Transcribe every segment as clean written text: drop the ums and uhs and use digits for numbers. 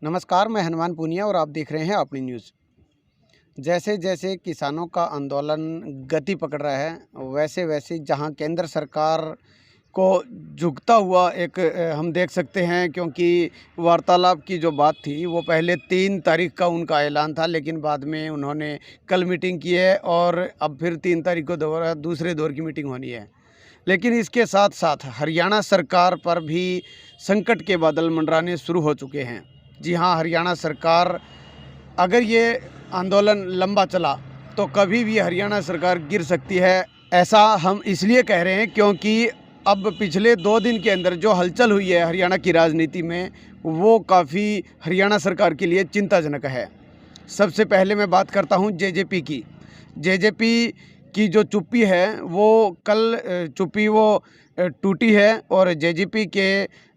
नमस्कार, मैं हनुमान पूनिया और आप देख रहे हैं अपनी न्यूज़। जैसे जैसे किसानों का आंदोलन गति पकड़ रहा है, वैसे वैसे जहां केंद्र सरकार को झुकता हुआ एक हम देख सकते हैं, क्योंकि वार्तालाप की जो बात थी वो पहले 3 तारीख का उनका ऐलान था, लेकिन बाद में उन्होंने कल मीटिंग की है और अब फिर 3 तारीख को दोबारा दूसरे दौर की मीटिंग होनी है। लेकिन इसके साथ साथ हरियाणा सरकार पर भी संकट के बादल मंडराने शुरू हो चुके हैं। जी हाँ, हरियाणा सरकार, अगर ये आंदोलन लंबा चला तो कभी भी हरियाणा सरकार गिर सकती है। ऐसा हम इसलिए कह रहे हैं क्योंकि अब पिछले 2 दिन के अंदर जो हलचल हुई है हरियाणा की राजनीति में, वो काफ़ी हरियाणा सरकार के लिए चिंताजनक है। सबसे पहले मैं बात करता हूँ जेजेपी की। जेजेपी की जो चुप्पी है वो कल चुप्पी वो टूटी है और जेजेपी के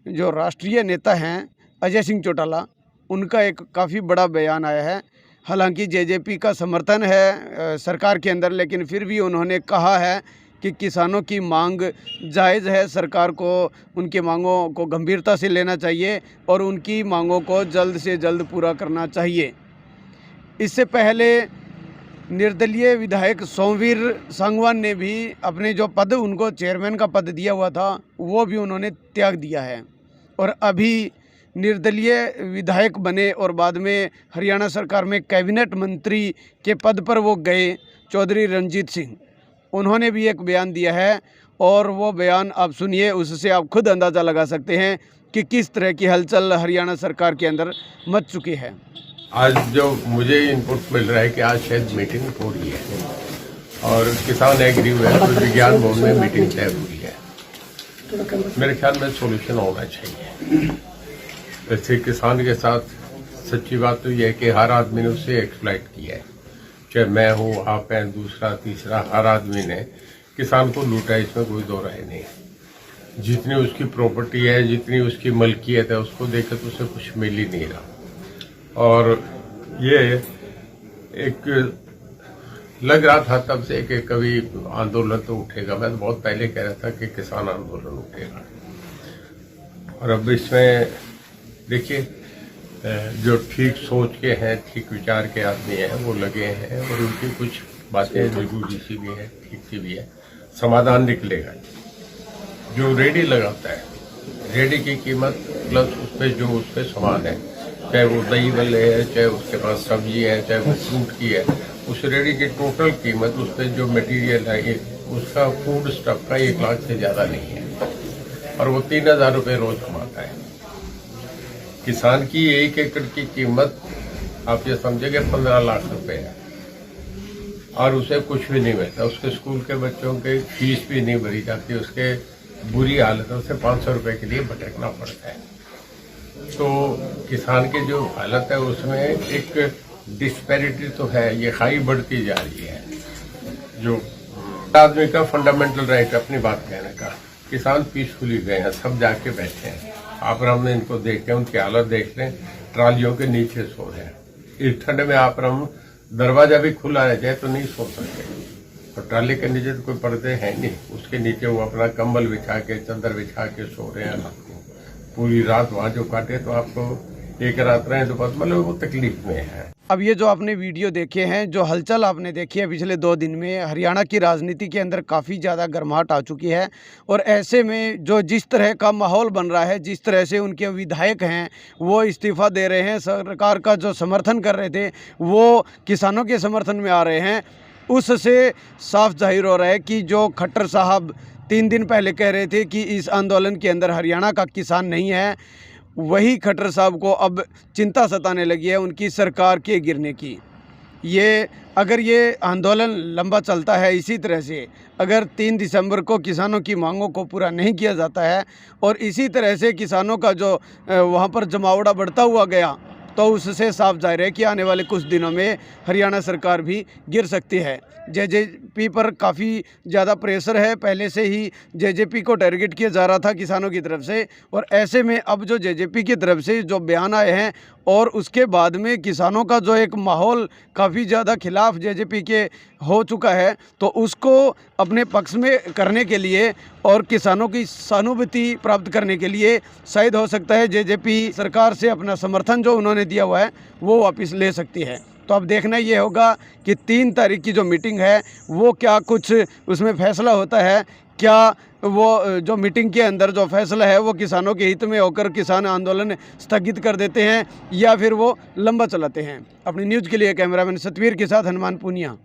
जो राष्ट्रीय नेता हैं अजय सिंह चौटाला, उनका एक काफ़ी बड़ा बयान आया है। हालांकि जेजेपी का समर्थन है सरकार के अंदर, लेकिन फिर भी उन्होंने कहा है कि किसानों की मांग जायज़ है, सरकार को उनकी मांगों को गंभीरता से लेना चाहिए और उनकी मांगों को जल्द से जल्द पूरा करना चाहिए। इससे पहले निर्दलीय विधायक सोमवीर सांगवान ने भी अपने जो पद, उनको चेयरमैन का पद दिया हुआ था, वो भी उन्होंने त्याग दिया है और अभी निर्दलीय विधायक बने और बाद में हरियाणा सरकार में कैबिनेट मंत्री के पद पर वो गए, चौधरी रणजीत सिंह। उन्होंने भी एक बयान दिया है और वो बयान आप सुनिए, उससे आप खुद अंदाज़ा लगा सकते हैं कि किस तरह की हलचल हरियाणा सरकार के अंदर मच चुकी है। आज जो मुझे इनपुट मिल रहा है कि आज शायद मीटिंग हो रही है और किसान एग्री हुए हैं, तो विज्ञान भवन में मीटिंग तय हुई है। मेरे ख्याल में सोल्यूशन होना चाहिए। वैसे किसान के साथ सच्ची बात तो यह है कि हर आदमी ने उससे एक्सप्लॉइट किया है, चाहे मैं हूँ, आप हैं, दूसरा तीसरा, हर आदमी ने किसान को लूटा है, इसमें कोई दो राय नहीं। जितनी उसकी प्रॉपर्टी है, जितनी उसकी मलकियत है, उसको देखे तो उसे कुछ मिल ही नहीं रहा। और ये एक लग रहा था तब से कि कभी आंदोलन तो उठेगा। मैं तो बहुत पहले कह रहा था कि किसान आंदोलन उठेगा। और अब इसमें देखिए, जो ठीक सोच के हैं, ठीक विचार के आदमी हैं, वो लगे हैं और उनकी कुछ बातें जरूरी सी भी है, ठीक सी भी है, समाधान निकलेगा। जो रेडी लगाता है, रेडी की कीमत प्लस उस पर जो उस पर सामान है, चाहे वो दही भल्ले है, चाहे उसके पास सब्जी है, चाहे वो फ्रूट की है, उस रेडी की टोटल कीमत, उस पर जो मटेरियल है, उसका फूड स्टफ का 1 लाख से ज़्यादा नहीं है और वो 3000 रुपये रोज कमाता है। किसान की 1 एकड़ की कीमत आप ये समझेंगे 15 लाख रुपए है और उसे कुछ भी नहीं मिलता। उसके स्कूल के बच्चों की फीस भी नहीं भरी जाती, उसके बुरी हालत है, उसे 500 रुपये के लिए भटकना पड़ता है। तो किसान की जो हालत है उसमें एक डिस्पैरिटी तो है, ये खाई बढ़ती जा रही है। जो आदमी का फंडामेंटल राइट अपनी बात कहने का, किसान पीसफुली गए हैं, सब जाके बैठे हैं। आप हमने इनको देखे, उनकी हालत देख लें, ट्रालियों के नीचे सो रहे हैं। इस ठंड में आप हम दरवाजा भी खुला रह जाए तो नहीं सो सकते, और ट्राली के नीचे तो कोई पर्दे हैं नहीं, उसके नीचे वो अपना कंबल बिछा के, चादर बिछा के सो रहे हैं। रात को पूरी रात वहाँ जो काटे तो आपको एक रात रहे तो मतलब वो तकलीफ में है। अब ये जो आपने वीडियो देखे हैं, जो हलचल आपने देखी है पिछले 2 दिन में, हरियाणा की राजनीति के अंदर काफ़ी ज़्यादा गर्माहट आ चुकी है और ऐसे में जो जिस तरह का माहौल बन रहा है, जिस तरह से उनके विधायक हैं वो इस्तीफ़ा दे रहे हैं, सरकार का जो समर्थन कर रहे थे वो किसानों के समर्थन में आ रहे हैं, उससे साफ जाहिर हो रहा है कि जो खट्टर साहब 3 दिन पहले कह रहे थे कि इस आंदोलन के अंदर हरियाणा का किसान नहीं है, वही खट्टर साहब को अब चिंता सताने लगी है उनकी सरकार के गिरने की। अगर ये आंदोलन लंबा चलता है इसी तरह से, अगर 3 दिसंबर को किसानों की मांगों को पूरा नहीं किया जाता है और इसी तरह से किसानों का जो वहाँ पर जमावड़ा बढ़ता हुआ गया, तो उससे साफ जाहिर है कि आने वाले कुछ दिनों में हरियाणा सरकार भी गिर सकती है। जेजेपी पर काफ़ी ज़्यादा प्रेशर है, पहले से ही जेजेपी को टारगेट किया जा रहा था किसानों की तरफ से, और ऐसे में अब जो जेजेपी की तरफ से जो बयान आए हैं और उसके बाद में किसानों का जो एक माहौल काफ़ी ज़्यादा खिलाफ जेजेपी के हो चुका है, तो उसको अपने पक्ष में करने के लिए और किसानों की सहानुभूति प्राप्त करने के लिए शायद हो सकता है जेजेपी सरकार से अपना समर्थन जो उन्होंने दिया हुआ है वो वापस ले सकती है। तो अब देखना ये होगा कि 3 तारीख की जो मीटिंग है वो क्या कुछ उसमें फैसला होता है, क्या वो जो मीटिंग के अंदर जो फैसला है वो किसानों के हित में होकर किसान आंदोलन स्थगित कर देते हैं या फिर वो लंबा चलाते हैं। अपनी न्यूज़ के लिए कैमरामैन सतवीर के साथ हनुमान पूनिया।